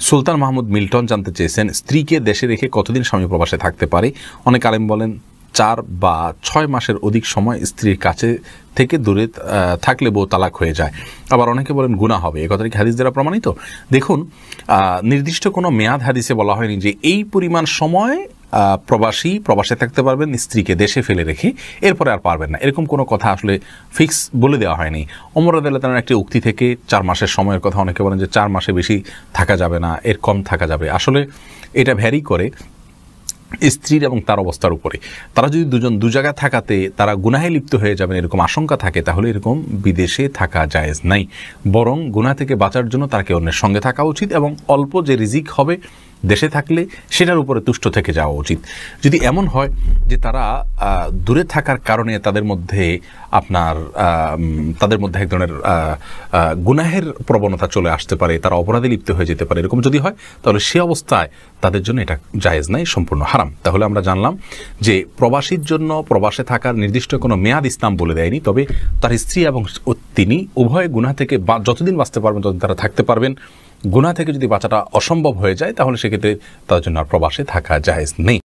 সুলতান Mahmud Milton জানতে চেয়েছেন, স্ত্রীকে দেশে রেখে কতদিন স্বামী প্রবাসে থাকতে পারে? অনেক আলেম বলেন 4 বা 6 মাসের অধিক সময় স্ত্রীর কাছে থেকে দূরে থাকলে বউ তালাক হয়ে যায়। আবার অনেকে বলেন গুনাহ হবে। এ কথাটা কি হাদিস দ্বারা প্রমাণিত? দেখুন, নির্দিষ্ট কোনো মেয়াদ হাদিসে বলা হয়নি যে এই পরিমাণ সময় প্রবাসে থাকতে পারবেন স্ত্রীকে দেশে ফেলে রেখে, এরপরে আর পারবেন না, এরকম কোনো কথা আসলে ফিক্স বলে দেওয়া হয়নি। ওমর রাদিয়াল্লাহু তাআলার একটি উক্তি থেকে 4 মাসের সময়ের কথা অনেকে বলেন যে 4 মাসে বেশি থাকা যাবে না, এর কম থাকা যাবে। আসলে এটা ভ্যারি করে স্ত্রীর এবং তার অবস্থার উপরে। তারা যদি দুজন দু জায়গায় থাকাতে তারা গুনাহে লিপ্ত হয়ে যাবেন এরকম আশঙ্কা থাকে, তাহলে এরকম বিদেশে থাকা জায়েজ নাই। বরং গুনাহ থেকে বাঁচার জন্য তাকে অন্যের সঙ্গে থাকা উচিত এবং অল্প যে রিজিক হবে দেশে থাকলে সেটার উপরে তুষ্ট থেকে যাওয়া উচিত। যদি এমন হয় যে তারা দূরে থাকার কারণে তাদের মধ্যে এক ধরনের গুনাহের প্রবণতা চলে আসতে পারে, তারা অপরাধে লিপ্ত হয়ে যেতে পারে, এরকম যদি হয় তাহলে সে অবস্থায় তাদের জন্য এটা জায়েজ নাই, সম্পূর্ণ হারাম। তাহলে আমরা জানলাম যে প্রবাসীর জন্য প্রবাসে থাকার নির্দিষ্ট কোনো মেয়াদ ইসলাম বলে দেয়নি, তবে তার স্ত্রী এবং তিনি উভয় গুনাহ থেকে যতদিন বাঁচতে পারবেন ততদিন তারা থাকতে পারবেন। গুনাহ থেকে যদি বাঁচাটা অসম্ভব হয়ে যায় তাহলে সেক্ষেত্রে তাদের জন্য আর প্রবাসে থাকা জায়েজ নেই।